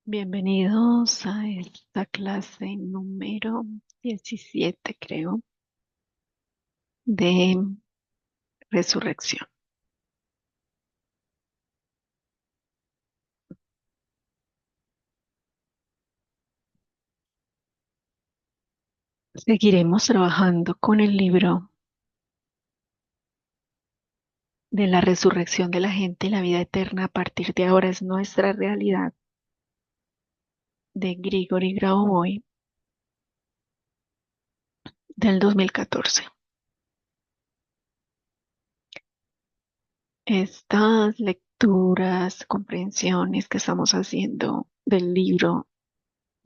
Bienvenidos a esta clase número 17, creo, de resurrección. Seguiremos trabajando con el libro de la resurrección de la gente y la vida eterna a partir de ahora es nuestra realidad de Grigori Grabovoi del 2014. Estas lecturas, comprensiones que estamos haciendo del libro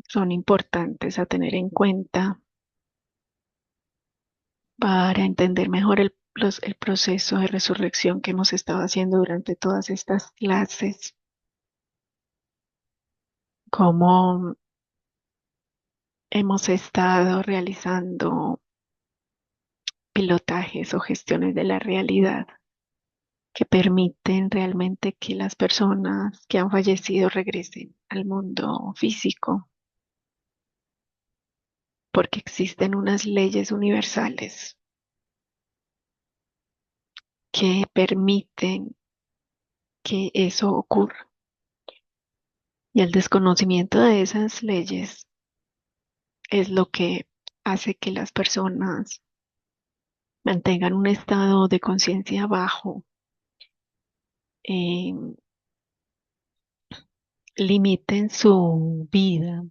son importantes a tener en cuenta para entender mejor el proceso de resurrección que hemos estado haciendo durante todas estas clases, cómo hemos estado realizando pilotajes o gestiones de la realidad que permiten realmente que las personas que han fallecido regresen al mundo físico, porque existen unas leyes universales que permiten que eso ocurra. Y el desconocimiento de esas leyes es lo que hace que las personas mantengan un estado de conciencia bajo, eh, limiten su vida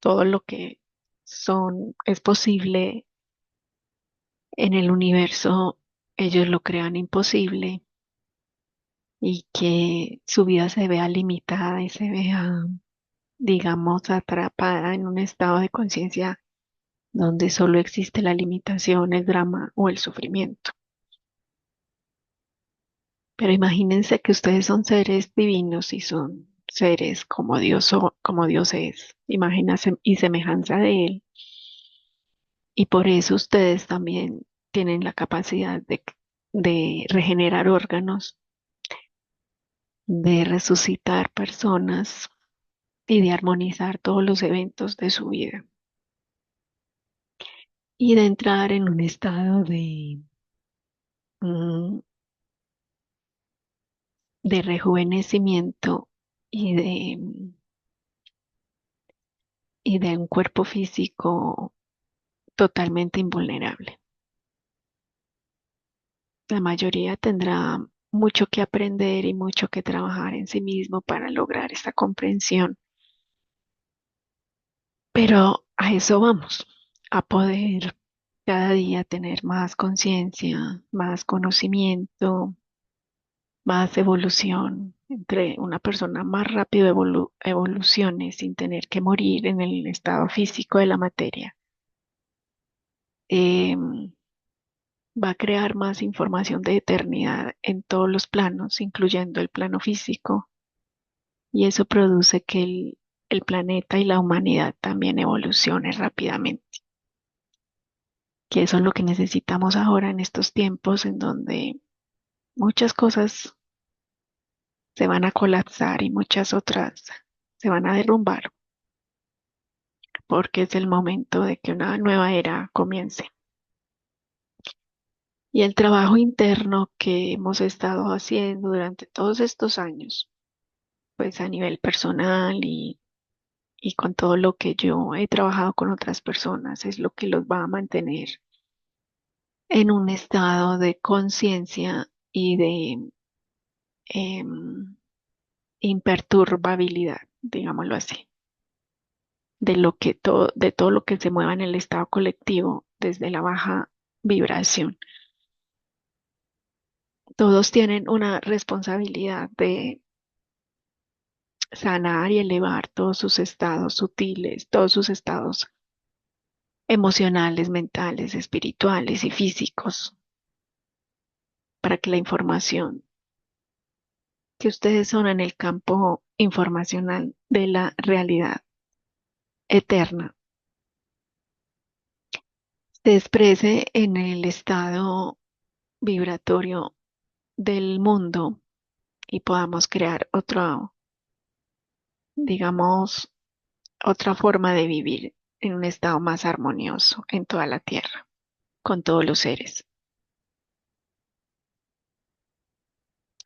todo lo que es posible en el universo, ellos lo crean imposible y que su vida se vea limitada y se vea, digamos, atrapada en un estado de conciencia donde solo existe la limitación, el drama o el sufrimiento. Pero imagínense que ustedes son seres divinos y son seres como Dios, como Dios es, imagen y semejanza de Él. Y por eso ustedes también tienen la capacidad de regenerar órganos, de resucitar personas y de armonizar todos los eventos de su vida. Y de entrar en un estado mm, de rejuvenecimiento y y de un cuerpo físico totalmente invulnerable. La mayoría tendrá mucho que aprender y mucho que trabajar en sí mismo para lograr esta comprensión, pero a eso vamos, a poder cada día tener más conciencia, más conocimiento, más evolución, entre una persona más rápido evolucione sin tener que morir en el estado físico de la materia. em, Va a crear más información de eternidad en todos los planos, incluyendo el plano físico, y eso produce que el planeta y la humanidad también evolucione rápidamente, que eso es lo que necesitamos ahora en estos tiempos en donde muchas cosas se van a colapsar y muchas otras se van a derrumbar, porque es el momento de que una nueva era comience. Y el trabajo interno que hemos estado haciendo durante todos estos años, pues a nivel personal y con todo lo que yo he trabajado con otras personas, es lo que los va a mantener en un estado de conciencia y de em, imperturbabilidad, digámoslo así, de todo lo que se mueva en el estado colectivo desde la baja vibración. Todos tienen una responsabilidad de sanar y elevar todos sus estados sutiles, todos sus estados emocionales, mentales, espirituales y físicos, para que la información que ustedes son en el campo informacional de la realidad eterna se exprese en el estado vibratorio del mundo y podamos crear digamos, otra forma de vivir en un estado más armonioso en toda la tierra, con todos los seres.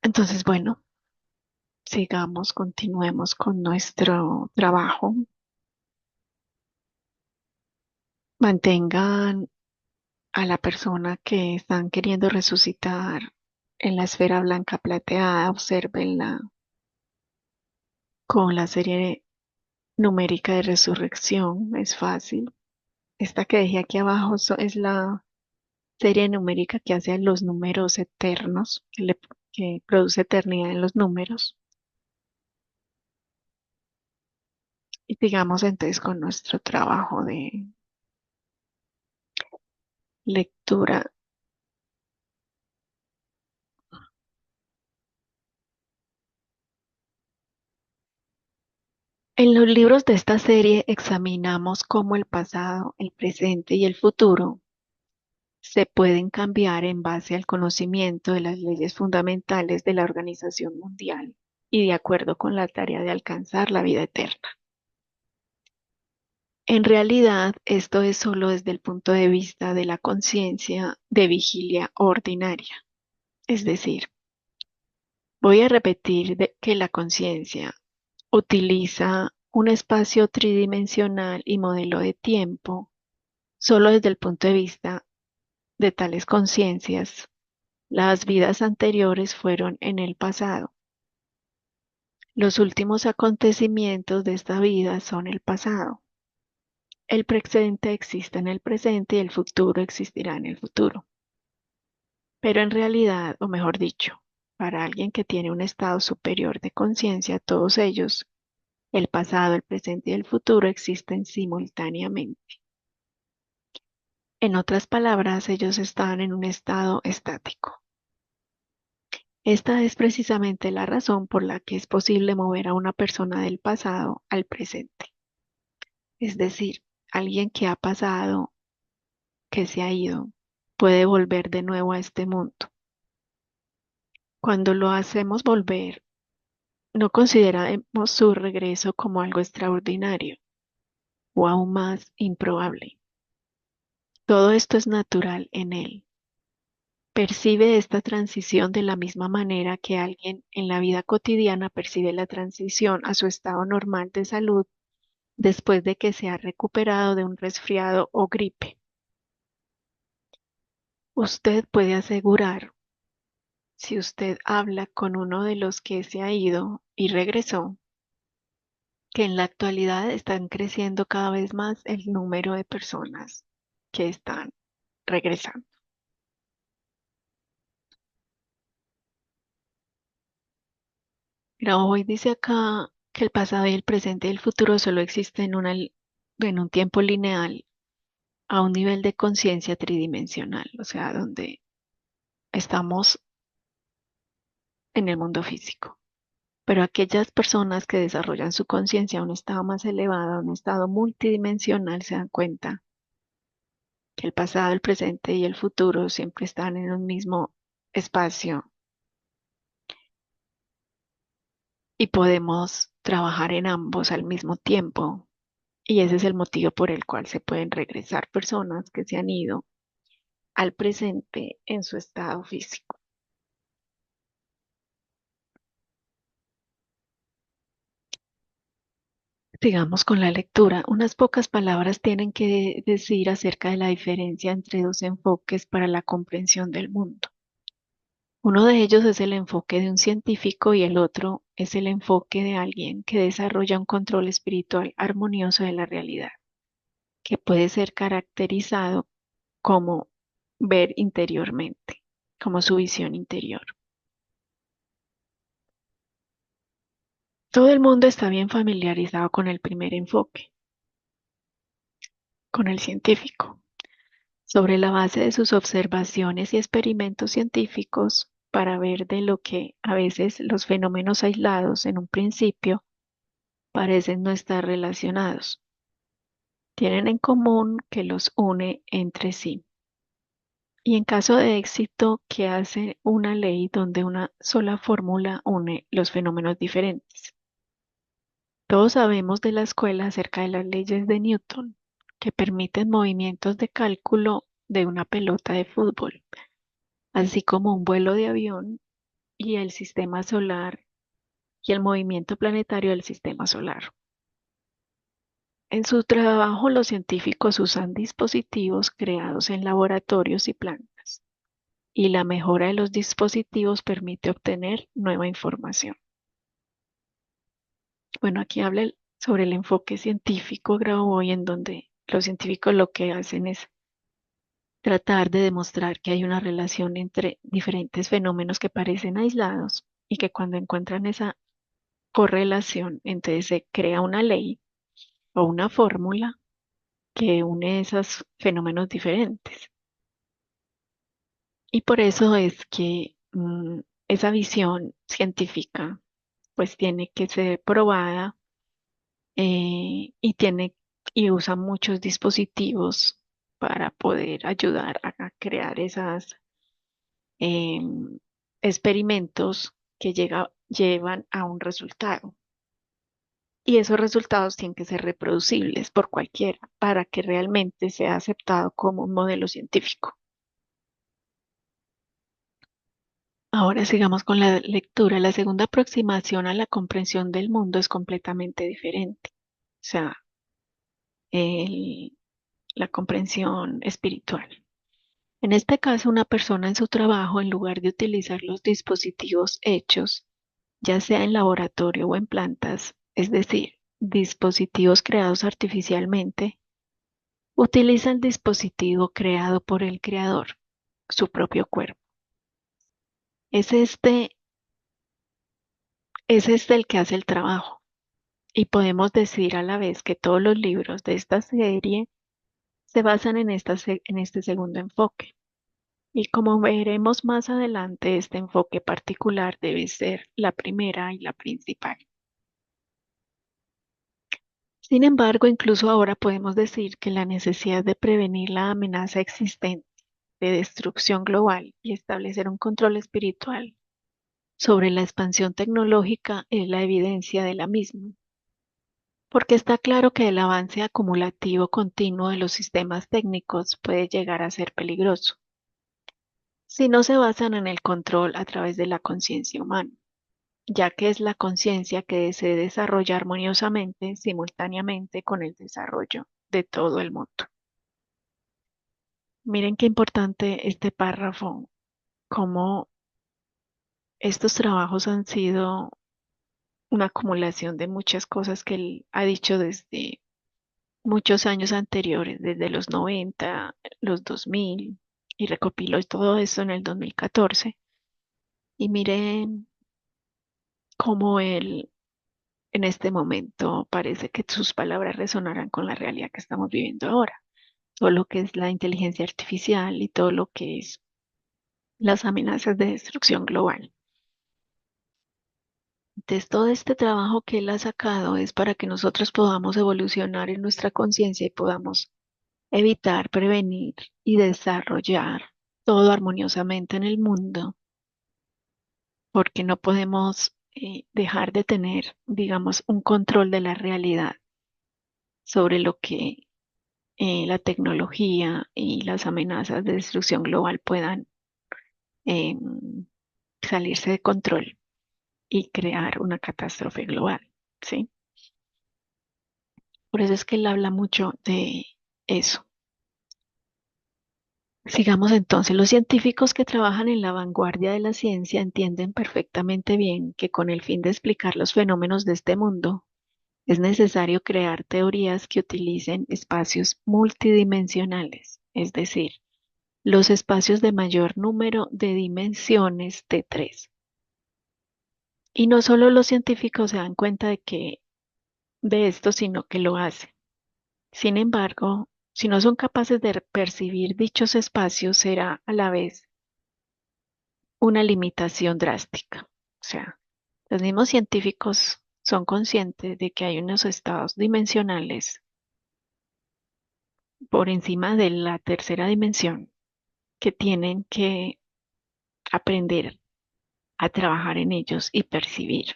Entonces, bueno, sigamos, continuemos con nuestro trabajo. Mantengan a la persona que están queriendo resucitar en la esfera blanca plateada, obsérvenla con la serie numérica de resurrección, es fácil. Esta que dejé aquí abajo es la serie numérica que hace a los números eternos, que produce eternidad en los números. Y sigamos entonces con nuestro trabajo de lectura. En los libros de esta serie examinamos cómo el pasado, el presente y el futuro se pueden cambiar en base al conocimiento de las leyes fundamentales de la organización mundial y de acuerdo con la tarea de alcanzar la vida eterna. En realidad, esto es solo desde el punto de vista de la conciencia de vigilia ordinaria. Es decir, voy a repetir que la conciencia utiliza un espacio tridimensional y modelo de tiempo solo desde el punto de vista de tales conciencias. Las vidas anteriores fueron en el pasado. Los últimos acontecimientos de esta vida son el pasado. El presente existe en el presente y el futuro existirá en el futuro. Pero en realidad, o mejor dicho, para alguien que tiene un estado superior de conciencia, todos ellos, el pasado, el presente y el futuro existen simultáneamente. En otras palabras, ellos están en un estado estático. Esta es precisamente la razón por la que es posible mover a una persona del pasado al presente. Es decir, alguien que ha pasado, que se ha ido, puede volver de nuevo a este mundo. Cuando lo hacemos volver, no consideramos su regreso como algo extraordinario o aún más improbable. Todo esto es natural en él. Percibe esta transición de la misma manera que alguien en la vida cotidiana percibe la transición a su estado normal de salud después de que se ha recuperado de un resfriado o gripe. Usted puede asegurar, si usted habla con uno de los que se ha ido y regresó, que en la actualidad están creciendo cada vez más el número de personas que están regresando. Pero hoy dice acá que el pasado y el presente y el futuro solo existen en un tiempo lineal a un nivel de conciencia tridimensional, o sea, donde estamos en el mundo físico. Pero aquellas personas que desarrollan su conciencia a un estado más elevado, a un estado multidimensional, se dan cuenta que el pasado, el presente y el futuro siempre están en un mismo espacio y podemos trabajar en ambos al mismo tiempo. Y ese es el motivo por el cual se pueden regresar personas que se han ido al presente en su estado físico. Sigamos con la lectura. Unas pocas palabras tienen que decir acerca de la diferencia entre dos enfoques para la comprensión del mundo. Uno de ellos es el enfoque de un científico y el otro es el enfoque de alguien que desarrolla un control espiritual armonioso de la realidad, que puede ser caracterizado como ver interiormente, como su visión interior. Todo el mundo está bien familiarizado con el primer enfoque, con el científico. Sobre la base de sus observaciones y experimentos científicos para ver de lo que a veces los fenómenos aislados en un principio parecen no estar relacionados. Tienen en común que los une entre sí. Y en caso de éxito, que hace una ley donde una sola fórmula une los fenómenos diferentes. Todos sabemos de la escuela acerca de las leyes de Newton, que permiten movimientos de cálculo de una pelota de fútbol, así como un vuelo de avión y el sistema solar y el movimiento planetario del sistema solar. En su trabajo, los científicos usan dispositivos creados en laboratorios y plantas, y la mejora de los dispositivos permite obtener nueva información. Bueno, aquí habla sobre el enfoque científico Grauboy, en donde los científicos lo que hacen es tratar de demostrar que hay una relación entre diferentes fenómenos que parecen aislados y que cuando encuentran esa correlación, entonces se crea una ley o una fórmula que une esos fenómenos diferentes. Y por eso es que esa visión científica pues tiene que ser probada, y usa muchos dispositivos para poder ayudar a crear esas experimentos que llevan a un resultado. Y esos resultados tienen que ser reproducibles por cualquiera para que realmente sea aceptado como un modelo científico. Ahora sigamos con la lectura. La segunda aproximación a la comprensión del mundo es completamente diferente. O sea, el- la comprensión espiritual. En este caso, una persona en su trabajo, en lugar de utilizar los dispositivos hechos, ya sea en laboratorio o en plantas, es decir, dispositivos creados artificialmente, utiliza el dispositivo creado por el creador, su propio cuerpo. Es este, es este el que hace el trabajo. Y podemos decir a la vez que todos los libros de esta serie se basan en este segundo enfoque. Y como veremos más adelante, este enfoque particular debe ser la primera y la principal. Sin embargo, incluso ahora podemos decir que la necesidad de prevenir la amenaza existente de destrucción global y establecer un control espiritual sobre la expansión tecnológica es la evidencia de la misma, porque está claro que el avance acumulativo continuo de los sistemas técnicos puede llegar a ser peligroso si no se basan en el control a través de la conciencia humana, ya que es la conciencia que se desarrolla armoniosamente simultáneamente con el desarrollo de todo el mundo. Miren qué importante este párrafo, cómo estos trabajos han sido una acumulación de muchas cosas que él ha dicho desde muchos años anteriores, desde los 90, los 2000, y recopiló todo eso en el 2014. Y miren cómo él en este momento parece que sus palabras resonarán con la realidad que estamos viviendo ahora. Todo lo que es la inteligencia artificial y todo lo que es las amenazas de destrucción global. Entonces, todo este trabajo que él ha sacado es para que nosotros podamos evolucionar en nuestra conciencia y podamos evitar, prevenir y desarrollar todo armoniosamente en el mundo, porque no podemos dejar de tener, digamos, un control de la realidad sobre lo que la tecnología y las amenazas de destrucción global puedan em, salirse de control y crear una catástrofe global, ¿sí? Por eso es que él habla mucho de eso. Sigamos entonces. Los científicos que trabajan en la vanguardia de la ciencia entienden perfectamente bien que con el fin de explicar los fenómenos de este mundo, es necesario crear teorías que utilicen espacios multidimensionales, es decir, los espacios de mayor número de dimensiones de tres. Y no solo los científicos se dan cuenta de esto, sino que lo hacen. Sin embargo, si no son capaces de percibir dichos espacios, será a la vez una limitación drástica. O sea, los mismos científicos son conscientes de que hay unos estados dimensionales por encima de la tercera dimensión que tienen que aprender a trabajar en ellos y percibir.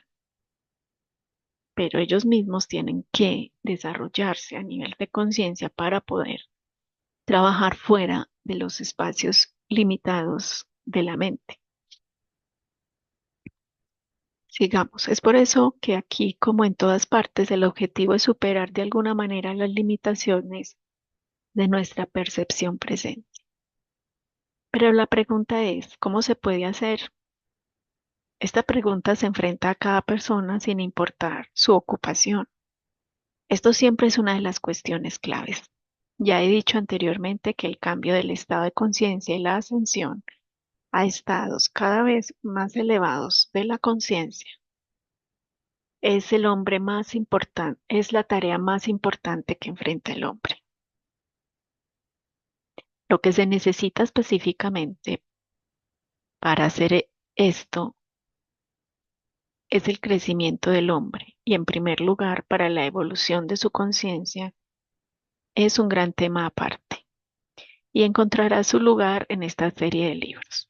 pero ellos mismos tienen que desarrollarse a nivel de conciencia para poder trabajar fuera de los espacios limitados de la mente. Sigamos. Es por eso que aquí, como en todas partes, el objetivo es superar de alguna manera las limitaciones de nuestra percepción presente. Pero la pregunta es, ¿cómo se puede hacer? Esta pregunta se enfrenta a cada persona sin importar su ocupación. Esto siempre es una de las cuestiones claves. Ya he dicho anteriormente que el cambio del estado de conciencia y la ascensión a estados cada vez más elevados de la conciencia es el hombre más importante, es la tarea más importante que enfrenta el hombre. Lo que se necesita específicamente para hacer esto es el crecimiento del hombre y en primer lugar para la evolución de su conciencia es un gran tema aparte y encontrará su lugar en esta serie de libros.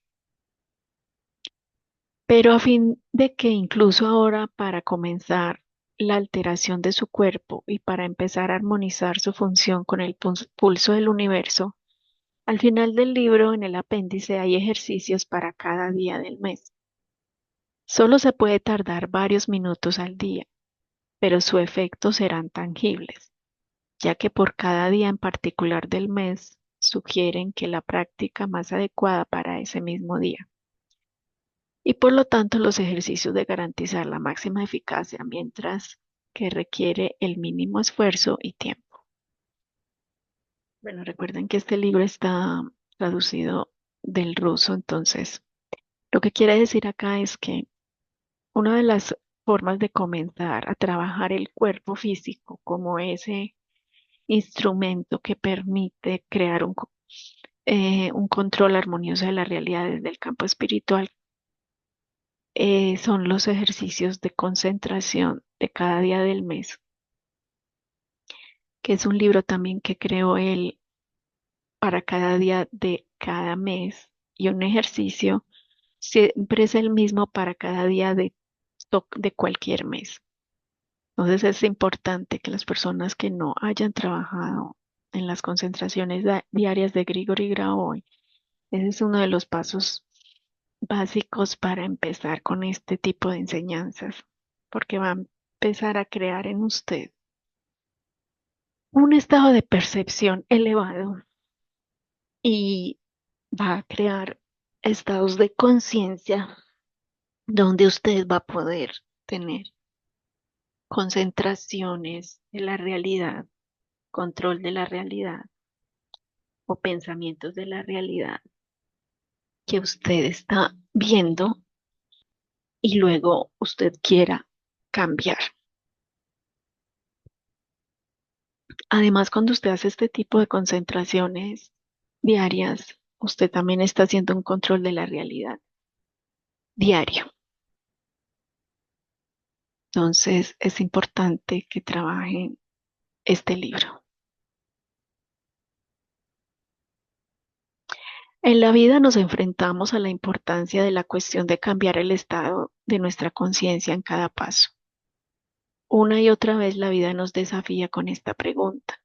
Pero a fin de que incluso ahora para comenzar la alteración de su cuerpo y para empezar a armonizar su función con el pulso del universo, al final del libro, en el apéndice, hay ejercicios para cada día del mes. Solo se puede tardar varios minutos al día, pero su efecto serán tangibles, ya que por cada día en particular del mes sugieren que la práctica más adecuada para ese mismo día. Y por lo tanto los ejercicios de garantizar la máxima eficacia mientras que requiere el mínimo esfuerzo y tiempo. Bueno, recuerden que este libro está traducido del ruso, entonces lo que quiere decir acá es que una de las formas de comenzar a trabajar el cuerpo físico como ese instrumento que permite crear un control armonioso de la realidad desde el campo espiritual son los ejercicios de concentración de cada día del mes, que es un libro también que creó él para cada día de cada mes y un ejercicio siempre es el mismo para cada día de cualquier mes. Entonces es importante que las personas que no hayan trabajado en las concentraciones diarias de Grigori Graboy, ese es uno de los pasos básicos para empezar con este tipo de enseñanzas, porque va a empezar a crear en usted un estado de percepción elevado y va a crear estados de conciencia donde usted va a poder tener concentraciones de la realidad, control de la realidad o pensamientos de la realidad que usted está viendo y luego usted quiera cambiar. Además, cuando usted hace este tipo de concentraciones diarias, usted también está haciendo un control de la realidad diario. Entonces, es importante que trabajen este libro. En la vida nos enfrentamos a la importancia de la cuestión de cambiar el estado de nuestra conciencia en cada paso. Una y otra vez la vida nos desafía con esta pregunta.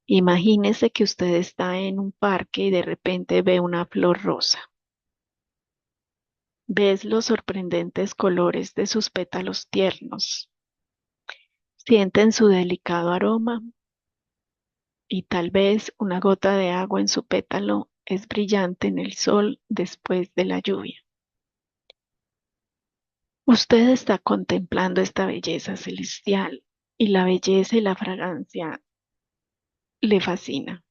Imagínese que usted está en un parque y de repente ve una flor rosa. Ves los sorprendentes colores de sus pétalos tiernos. Sienten su delicado aroma y tal vez una gota de agua en su pétalo es brillante en el sol después de la lluvia. Usted está contemplando esta belleza celestial y la belleza y la fragancia le fascina.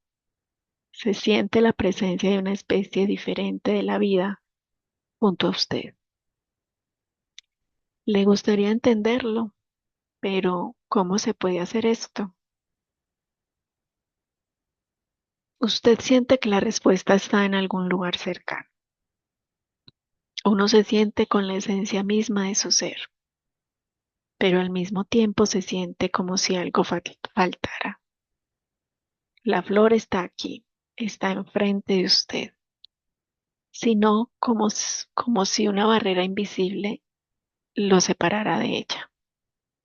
Se siente la presencia de una especie diferente de la vida junto a usted. Le gustaría entenderlo, pero ¿cómo se puede hacer esto? Usted siente que la respuesta está en algún lugar cercano. Uno se siente con la esencia misma de su ser, pero al mismo tiempo se siente como si algo faltara. La flor está aquí, está enfrente de usted, sino como si una barrera invisible lo separara de ella.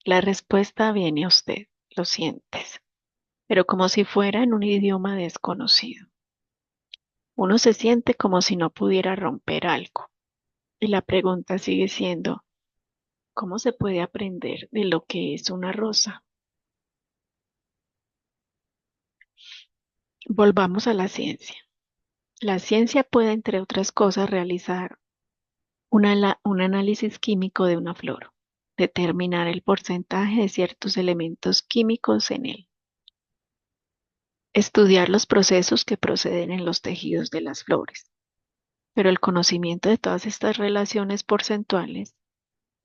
La respuesta viene a usted, lo sientes, pero como si fuera en un idioma desconocido. Uno se siente como si no pudiera romper algo. Y la pregunta sigue siendo, ¿cómo se puede aprender de lo que es una rosa? Volvamos a la ciencia. La ciencia puede, entre otras cosas, realizar un análisis químico de una flor, determinar el porcentaje de ciertos elementos químicos en él, estudiar los procesos que proceden en los tejidos de las flores. Pero el conocimiento de todas estas relaciones porcentuales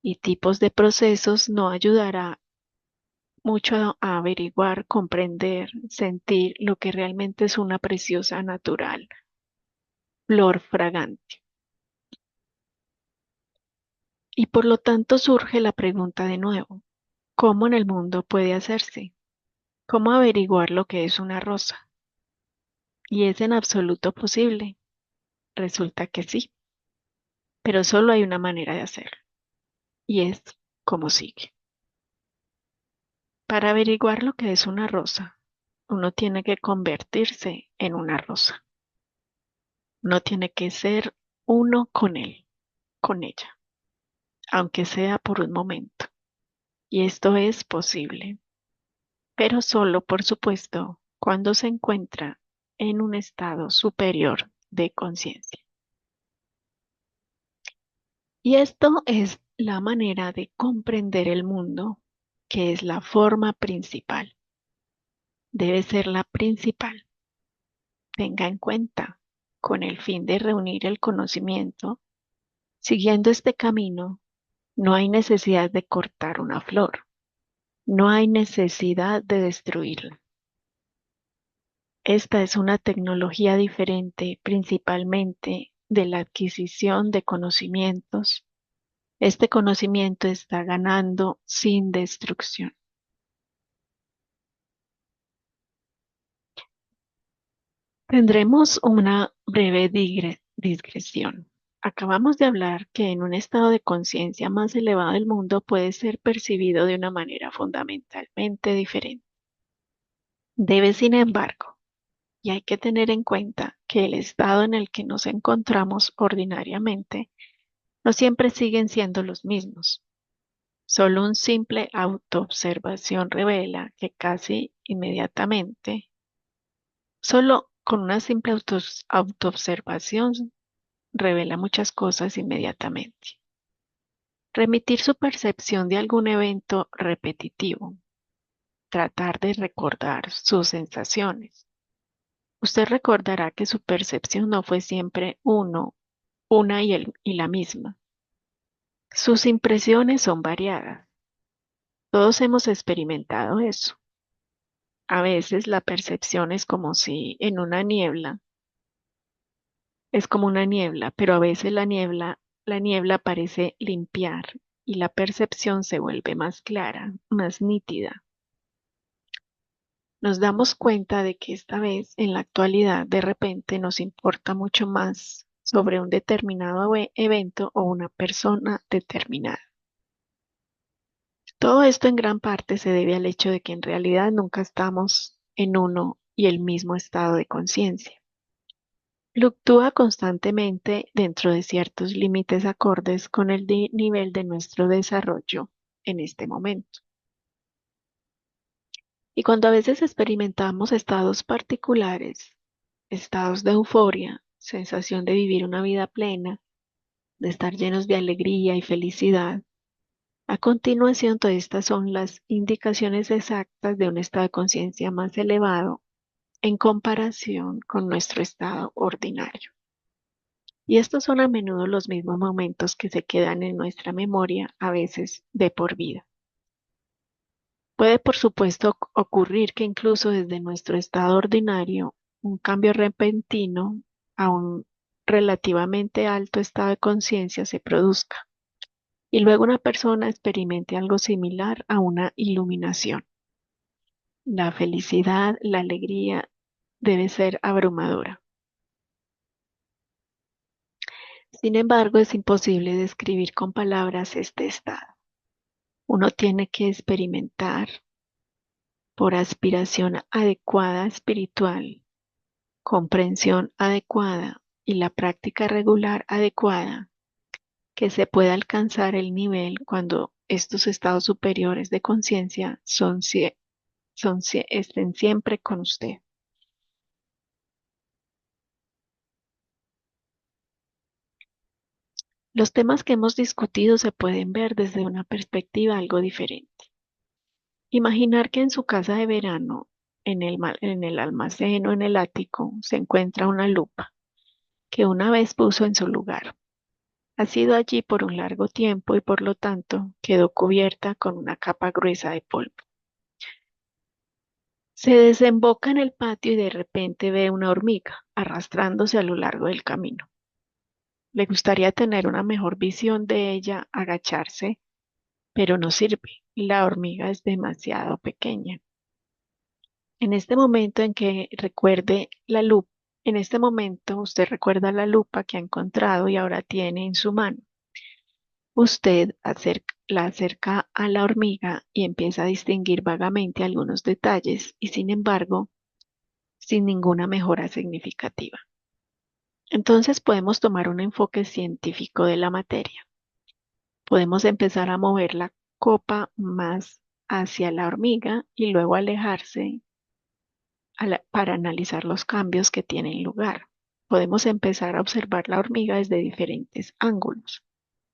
y tipos de procesos no ayudará mucho a averiguar, comprender, sentir lo que realmente es una preciosa natural flor fragante. Y por lo tanto surge la pregunta de nuevo, ¿cómo en el mundo puede hacerse? ¿Cómo averiguar lo que es una rosa? ¿Y es en absoluto posible? Resulta que sí, pero solo hay una manera de hacerlo, y es como sigue. Para averiguar lo que es una rosa, uno tiene que convertirse en una rosa. Uno tiene que ser uno con él, con ella, aunque sea por un momento. Y esto es posible, pero solo, por supuesto, cuando se encuentra en un estado superior de conciencia. Y esto es la manera de comprender el mundo, que es la forma principal. Debe ser la principal. Tenga en cuenta, con el fin de reunir el conocimiento, siguiendo este camino, no hay necesidad de cortar una flor, no hay necesidad de destruirla. Esta es una tecnología diferente principalmente de la adquisición de conocimientos. Este conocimiento está ganando sin destrucción. Tendremos una breve digresión. Acabamos de hablar que en un estado de conciencia más elevado el mundo puede ser percibido de una manera fundamentalmente diferente. Debe, sin embargo, y hay que tener en cuenta que el estado en el que nos encontramos ordinariamente no siempre siguen siendo los mismos. Solo un simple autoobservación revela que casi inmediatamente, solo con una simple autoobservación revela muchas cosas inmediatamente. Remitir su percepción de algún evento repetitivo, tratar de recordar sus sensaciones. Usted recordará que su percepción no fue siempre una y la misma. Sus impresiones son variadas. Todos hemos experimentado eso. A veces la percepción es como si en una niebla, es como una niebla, pero a veces la niebla parece limpiar y la percepción se vuelve más clara, más nítida. Nos damos cuenta de que esta vez, en la actualidad, de repente nos importa mucho más sobre un determinado evento o una persona determinada. Todo esto en gran parte se debe al hecho de que en realidad nunca estamos en uno y el mismo estado de conciencia. Fluctúa constantemente dentro de ciertos límites acordes con el nivel de nuestro desarrollo en este momento. Y cuando a veces experimentamos estados particulares, estados de euforia, sensación de vivir una vida plena, de estar llenos de alegría y felicidad, a continuación todas estas son las indicaciones exactas de un estado de conciencia más elevado en comparación con nuestro estado ordinario. Y estos son a menudo los mismos momentos que se quedan en nuestra memoria, a veces de por vida. Puede, por supuesto, ocurrir que incluso desde nuestro estado ordinario, un cambio repentino a un relativamente alto estado de conciencia se produzca y luego una persona experimente algo similar a una iluminación. La felicidad, la alegría debe ser abrumadora. Sin embargo, es imposible describir con palabras este estado. Uno tiene que experimentar por aspiración adecuada espiritual, comprensión adecuada y la práctica regular adecuada que se pueda alcanzar el nivel cuando estos estados superiores de conciencia estén siempre con usted. Los temas que hemos discutido se pueden ver desde una perspectiva algo diferente. Imaginar que en su casa de verano, en el almacén o en el ático, se encuentra una lupa que una vez puso en su lugar. Ha sido allí por un largo tiempo y por lo tanto quedó cubierta con una capa gruesa de polvo. Se desemboca en el patio y de repente ve una hormiga arrastrándose a lo largo del camino. Le gustaría tener una mejor visión de ella agacharse, pero no sirve. La hormiga es demasiado pequeña. En este momento en que recuerde la lupa, en este momento usted recuerda la lupa que ha encontrado y ahora tiene en su mano. La acerca a la hormiga y empieza a distinguir vagamente algunos detalles y sin embargo, sin ninguna mejora significativa. Entonces podemos tomar un enfoque científico de la materia. Podemos empezar a mover la copa más hacia la hormiga y luego alejarse para analizar los cambios que tienen lugar. Podemos empezar a observar la hormiga desde diferentes ángulos,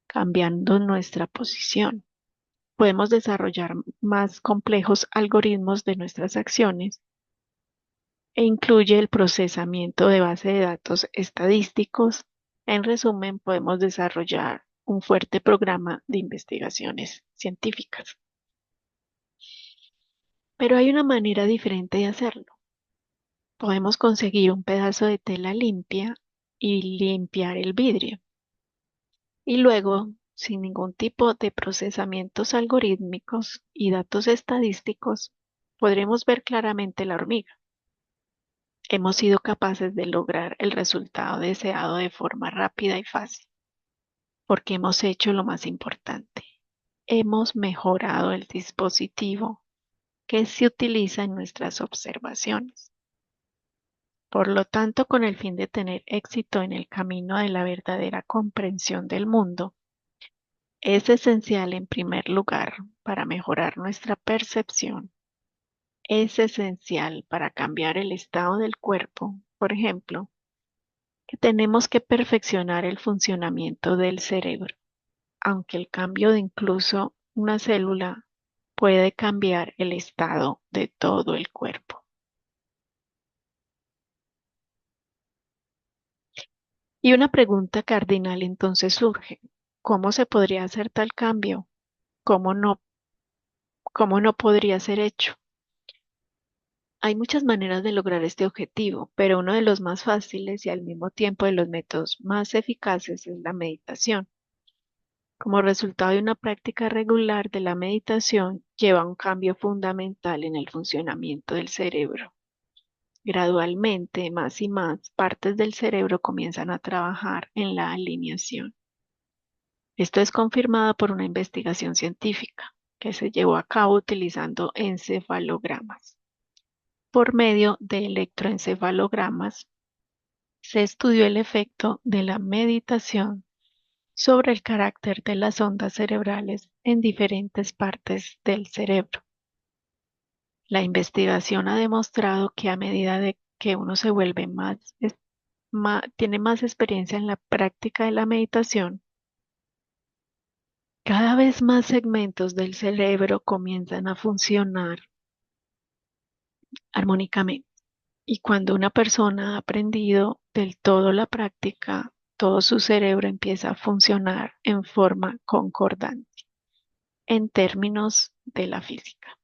cambiando nuestra posición. Podemos desarrollar más complejos algoritmos de nuestras acciones e incluye el procesamiento de base de datos estadísticos. En resumen, podemos desarrollar un fuerte programa de investigaciones científicas. Pero hay una manera diferente de hacerlo. Podemos conseguir un pedazo de tela limpia y limpiar el vidrio. Y luego, sin ningún tipo de procesamientos algorítmicos y datos estadísticos, podremos ver claramente la hormiga. Hemos sido capaces de lograr el resultado deseado de forma rápida y fácil, porque hemos hecho lo más importante. Hemos mejorado el dispositivo que se utiliza en nuestras observaciones. Por lo tanto, con el fin de tener éxito en el camino de la verdadera comprensión del mundo, es esencial en primer lugar para mejorar nuestra percepción. Es esencial para cambiar el estado del cuerpo, por ejemplo, que tenemos que perfeccionar el funcionamiento del cerebro, aunque el cambio de incluso una célula puede cambiar el estado de todo el cuerpo. Y una pregunta cardinal entonces surge: ¿cómo se podría hacer tal cambio? ¿Cómo no, cómo no podría ser hecho? Hay muchas maneras de lograr este objetivo, pero uno de los más fáciles y al mismo tiempo de los métodos más eficaces es la meditación. Como resultado de una práctica regular de la meditación, lleva a un cambio fundamental en el funcionamiento del cerebro. Gradualmente, más y más partes del cerebro comienzan a trabajar en la alineación. Esto es confirmado por una investigación científica que se llevó a cabo utilizando encefalogramas. Por medio de electroencefalogramas, se estudió el efecto de la meditación sobre el carácter de las ondas cerebrales en diferentes partes del cerebro. La investigación ha demostrado que a medida de que uno se vuelve tiene más experiencia en la práctica de la meditación, cada vez más segmentos del cerebro comienzan a funcionar armónicamente. Y cuando una persona ha aprendido del todo la práctica, todo su cerebro empieza a funcionar en forma concordante en términos de la física.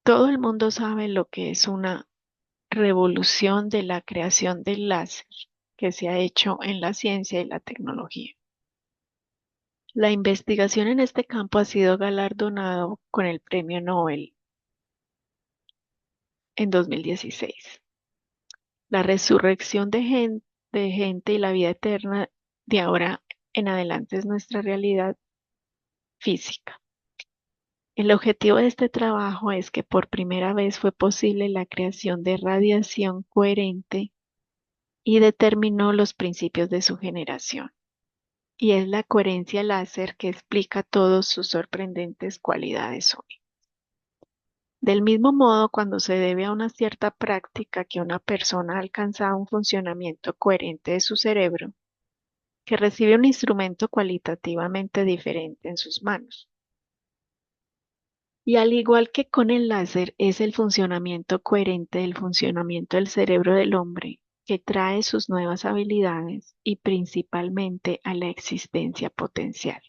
Todo el mundo sabe lo que es una revolución de la creación del láser que se ha hecho en la ciencia y la tecnología. La investigación en este campo ha sido galardonado con el Premio Nobel en 2016. La resurrección de gente y la vida eterna de ahora en adelante es nuestra realidad física. El objetivo de este trabajo es que por primera vez fue posible la creación de radiación coherente y determinó los principios de su generación. Y es la coherencia láser que explica todas sus sorprendentes cualidades hoy. Del mismo modo, cuando se debe a una cierta práctica que una persona ha alcanzado un funcionamiento coherente de su cerebro, que recibe un instrumento cualitativamente diferente en sus manos. Y al igual que con el láser, es el funcionamiento coherente del funcionamiento del cerebro del hombre que trae sus nuevas habilidades y principalmente a la existencia potencial.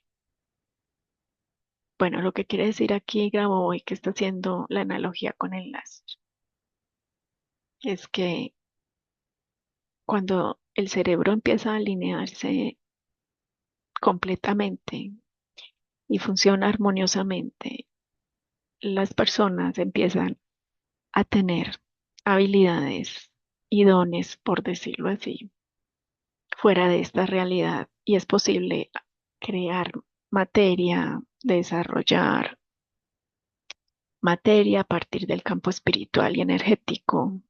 Bueno, lo que quiere decir aquí Grabovoi, que está haciendo la analogía con el láser, es que cuando el cerebro empieza a alinearse completamente y funciona armoniosamente, las personas empiezan a tener habilidades y dones, por decirlo así, fuera de esta realidad y es posible crear materia, desarrollar materia a partir del campo espiritual y energético,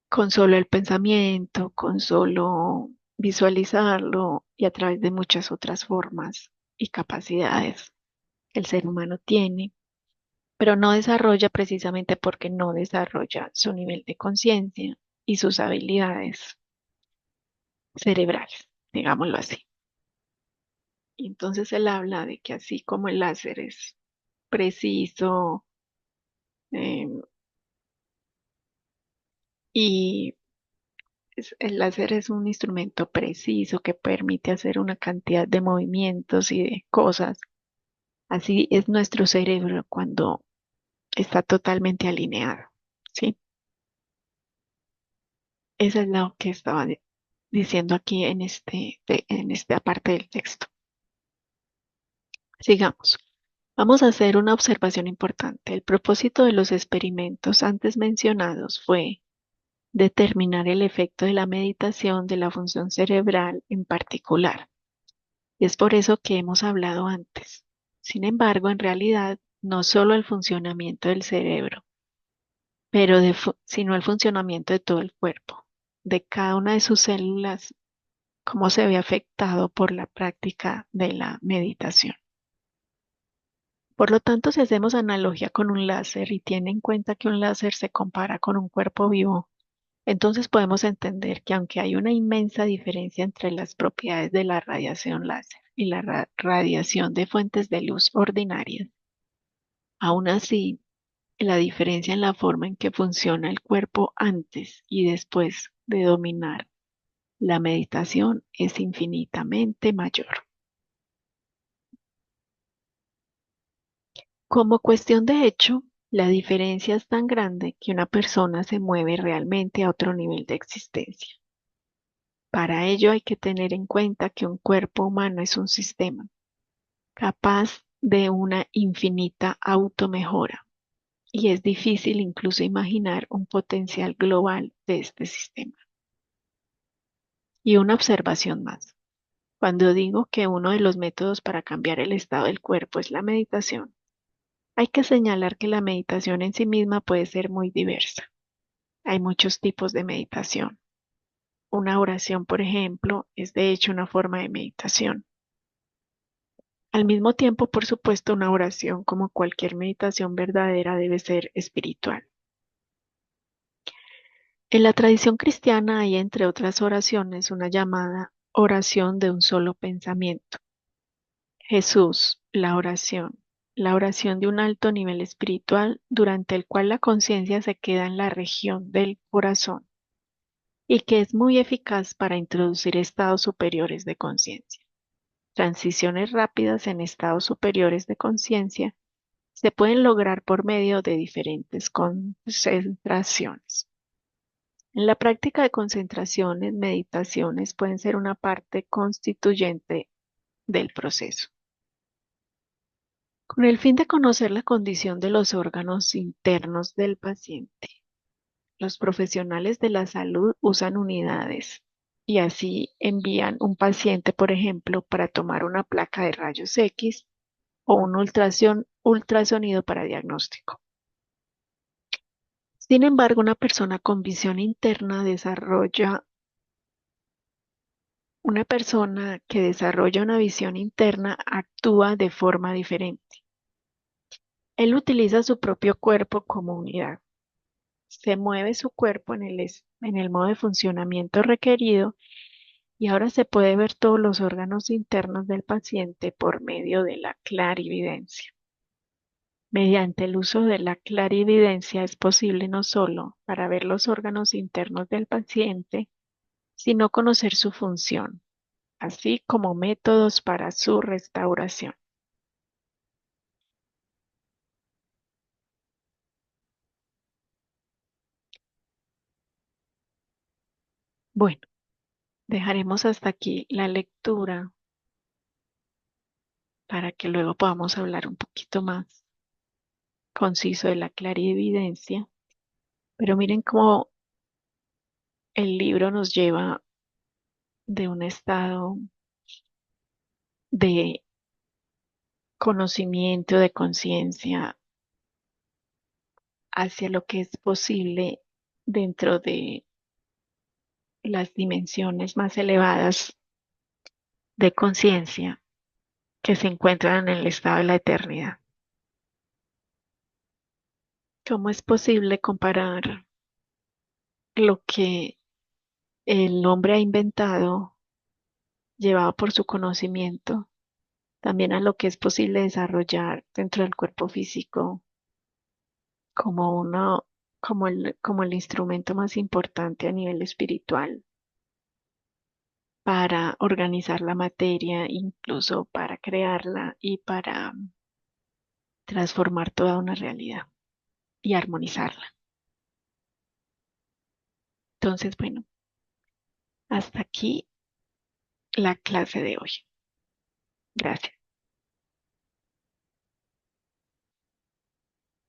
con solo el pensamiento, con solo visualizarlo y a través de muchas otras formas y capacidades que el ser humano tiene, pero no desarrolla precisamente porque no desarrolla su nivel de conciencia y sus habilidades cerebrales, digámoslo así. Y entonces él habla de que así como el láser es preciso eh, y el láser es un instrumento preciso que permite hacer una cantidad de movimientos y de cosas. Así es nuestro cerebro cuando está totalmente alineado, ¿sí? Eso es lo que estaba diciendo aquí en en esta parte del texto. Sigamos. Vamos a hacer una observación importante. El propósito de los experimentos antes mencionados fue determinar el efecto de la meditación de la función cerebral en particular. Y es por eso que hemos hablado antes. Sin embargo, en realidad, no solo el funcionamiento del cerebro, sino el funcionamiento de todo el cuerpo, de cada una de sus células, cómo se ve afectado por la práctica de la meditación. Por lo tanto, si hacemos analogía con un láser y tiene en cuenta que un láser se compara con un cuerpo vivo, entonces podemos entender que aunque hay una inmensa diferencia entre las propiedades de la radiación láser y la radiación de fuentes de luz ordinarias, aún así, la diferencia en la forma en que funciona el cuerpo antes y después de dominar la meditación es infinitamente mayor. Como cuestión de hecho, la diferencia es tan grande que una persona se mueve realmente a otro nivel de existencia. Para ello hay que tener en cuenta que un cuerpo humano es un sistema capaz de una infinita automejora y es difícil incluso imaginar un potencial global de este sistema. Y una observación más. Cuando digo que uno de los métodos para cambiar el estado del cuerpo es la meditación, hay que señalar que la meditación en sí misma puede ser muy diversa. Hay muchos tipos de meditación. Una oración, por ejemplo, es de hecho una forma de meditación. Al mismo tiempo, por supuesto, una oración, como cualquier meditación verdadera, debe ser espiritual. En la tradición cristiana hay, entre otras oraciones, una llamada oración de un solo pensamiento. Jesús, la oración de un alto nivel espiritual durante el cual la conciencia se queda en la región del corazón y que es muy eficaz para introducir estados superiores de conciencia. Transiciones rápidas en estados superiores de conciencia se pueden lograr por medio de diferentes concentraciones. En la práctica de concentraciones, meditaciones pueden ser una parte constituyente del proceso. Con el fin de conocer la condición de los órganos internos del paciente, los profesionales de la salud usan unidades y así envían un paciente, por ejemplo, para tomar una placa de rayos X o un ultrasonido para diagnóstico. Sin embargo, una persona con visión interna una persona que desarrolla una visión interna actúa de forma diferente. Él utiliza su propio cuerpo como unidad. Se mueve su cuerpo en el modo de funcionamiento requerido y ahora se puede ver todos los órganos internos del paciente por medio de la clarividencia. Mediante el uso de la clarividencia es posible no solo para ver los órganos internos del paciente, sino conocer su función, así como métodos para su restauración. Bueno, dejaremos hasta aquí la lectura para que luego podamos hablar un poquito más conciso de la clarividencia. Pero miren cómo el libro nos lleva de un estado de conocimiento, de conciencia, hacia lo que es posible dentro de las dimensiones más elevadas de conciencia que se encuentran en el estado de la eternidad. ¿Cómo es posible comparar lo que el hombre ha inventado, llevado por su conocimiento, también a lo que es posible desarrollar dentro del cuerpo físico como como el instrumento más importante a nivel espiritual para organizar la materia, incluso para crearla y para transformar toda una realidad y armonizarla? Entonces, bueno, hasta aquí la clase de hoy. Gracias.